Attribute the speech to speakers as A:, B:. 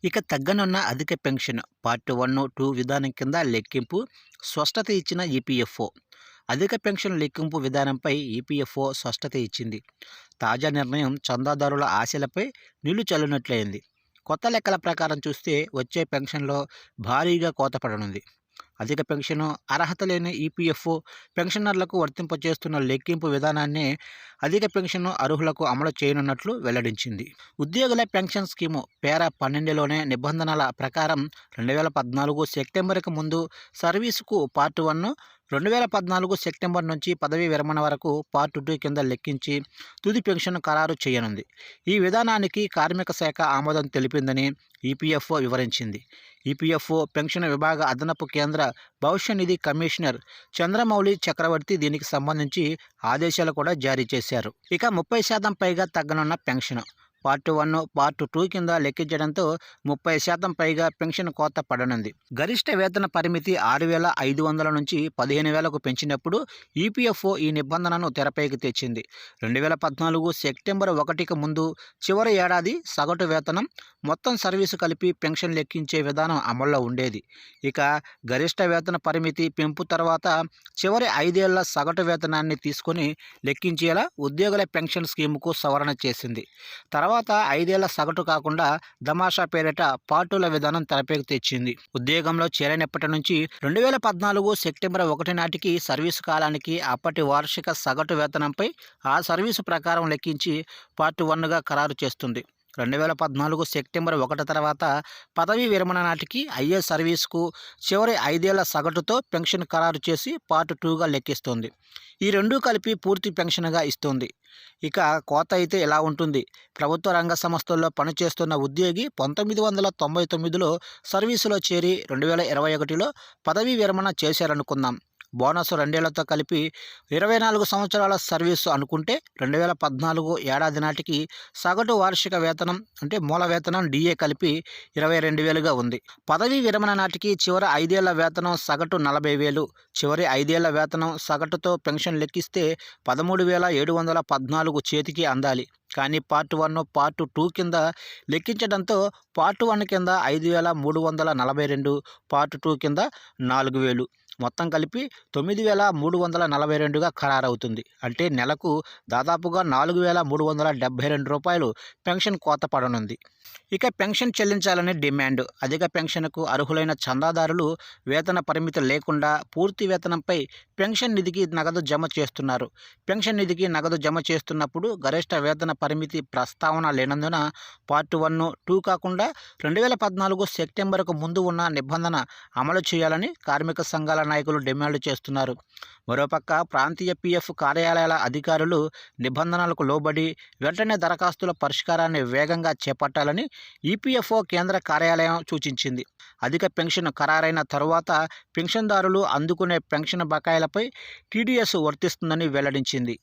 A: ఇక తగ్గనున్న అధిక pension part 1, 2 విధానం కింద లెక్కింపు స్పష్టత ఇచ్చిన ఈపీఎఫ్ఓ. అధిక పెన్షన్ లెక్కింపు విధానంపై ఈపీఎఫ్ఓ స్పష్టత ఇచ్చింది. తాజా నిర్ణయం చందాదారుల ఆశలపై నీళ్లు చల్లినట్లయింది. కొత్త లెక్కల ప్రకారం చూస్తే వచ్చే పెన్షన్లో భారీగా కోత పడనుంది. అధిక పెన్షన్ అర్హత లేని ఈపీఎఫ్ఓ పెన్షనర్లకు వర్తింపచేస్తున్న లెక్కింపు విధానాన్ని అధిక పెన్షన్ అర్హులకు అమలు చేయనున్నట్లు వెల్లడించింది. ఉద్యోగుల పెన్షన్ స్కీము పేరా 12లోనే నిబంధనల ప్రకారం 2014 సెప్టెంబర్కి ముందు సర్వీసుకు పార్ట్ 1, 2014 సెప్టెంబర్ నుంచి పదవీ విరమణ వరకు పార్ట్ 2 కింద లెక్కించి తుది పెన్షన్ ఖరారు చేయనుంది. ఈ విధానానికి కార్మిక శాఖ ఆమోదం తెలిపిందని ఈపీఎఫ్ఓ వివరించింది. ఈపీఎఫ్ఓ పెన్షన్ విభాగ అదనపు కేంద్ర భవిష్య నిధి కమిషనర్ చంద్రమౌళి చక్రవర్తి దీనికి సంబంధించి ఆదేశాలు కూడా జారీ చేశారు. ఇక 30% పైగా తగ్గనున్న పెన్షన్ పార్ట్ 1, పార్ట్ 2 కింద లెక్కించడంతో 30% పైగా పెన్షన్ కోత పడనుంది. గరిష్ట వేతన పరిమితి 6,500 నుంచి 15,000కు పెంచినప్పుడు ఈపీఎఫ్ఓ ఈ నిబంధనను తెరపైకి తెచ్చింది. 2014 సెప్టెంబర్ 1కి ముందు చివరి ఏడాది సగటు వేతనం, మొత్తం సర్వీసు కలిపి పెన్షన్ లెక్కించే విధానం అమల్లో ఉండేది. ఇక గరిష్ట వేతన పరిమితి పెంపు తర్వాత చివరి 5 ఏళ్ల సగటు వేతనాన్ని తీసుకొని లెక్కించేలా ఉద్యోగుల పెన్షన్ స్కీముకు సవరణ చేసింది. తర్వాత 5 ఏళ్ల సగటు కాకుండా దమాషా పేరిట పార్టుల విధానం తెరపైకి తెచ్చింది. ఉద్యోగంలో చేరినప్పటి నుంచి 2014 సెప్టెంబర్ 1 నాటికి సర్వీసు కాలానికి అప్పటి వార్షిక సగటు వేతనంపై ఆ సర్వీసు ప్రకారం లెక్కించి పార్ట్ 1గా ఖరారు చేస్తుంది. 2014 సెప్టెంబర్ 1 తర్వాత పదవీ విరమణ నాటికి అయ్యే సర్వీసుకు చివరి 5 ఏళ్ల సగటుతో పెన్షన్ ఖరారు చేసి పార్ట్ 2గా లెక్కిస్తుంది. ఈ రెండూ కలిపి పూర్తి పెన్షన్గా ఇస్తుంది. ఇక కోత అయితే ఇలా ఉంటుంది. ప్రభుత్వ రంగ సంస్థల్లో పనిచేస్తున్న ఉద్యోగి 1999లో సర్వీసులో చేరి 2021లో పదవీ విరమణ చేశారనుకుందాం. బోనస్ 2 ఏళ్లతో కలిపి 24 సంవత్సరాల సర్వీసు అనుకుంటే 2014 ఏడాది నాటికి సగటు వార్షిక వేతనం అంటే మూల వేతనం డిఏ కలిపి 22,000గా ఉంది. పదవీ విరమణ నాటికి చివరి 5 ఏళ్ల వేతనం సగటు 40,000. చివరి 5 ఏళ్ల వేతనం సగటుతో పెన్షన్ లెక్కిస్తే 13,714 చేతికి అందాలి. కానీ పార్ట్ 1, పార్ట్ 2 కింద లెక్కించడంతో పార్ట్ 1 కింద 5,342, పార్ట్ 2 కింద 4,000, మొత్తం కలిపి 9,342గా ఖరారవుతుంది. అంటే నెలకు దాదాపుగా 4,372 రూపాయలు పెన్షన్ కోత పడనుంది. ఇక పెన్షన్ చెల్లించాలని డిమాండ్. అధిక పెన్షన్కు అర్హులైన చందాదారులు వేతన పరిమితి లేకుండా పూర్తి వేతనంపై పెన్షన్ నిధికి నగదు జమ చేస్తున్నారు. పెన్షన్ నిధికి నగదు జమ చేస్తున్నప్పుడు గరిష్ట వేతన పరిమితి ప్రస్తావన లేనందున పార్ట్ 1, 2 కాకుండా 2014 సెప్టెంబర్కు ముందు ఉన్న నిబంధన అమలు చేయాలని కార్మిక సంఘాల నాయకులు డిమాండ్ చేస్తున్నారు. మరోపక్క ప్రాంతీయ పీఎఫ్ కార్యాలయాల అధికారులు నిబంధనలకు లోబడి వెంటనే దరఖాస్తుల పరిష్కారాన్ని వేగంగా చేపట్టాలని ఈపీఎఫ్ఓ కేంద్ర కార్యాలయం సూచించింది. అధిక పెన్షన్ ఖరారైన తరువాత పెన్షన్దారులు అందుకునే పెన్షన్ బకాయిలపై టీడీఎస్ వర్తిస్తుందని వెల్లడించింది.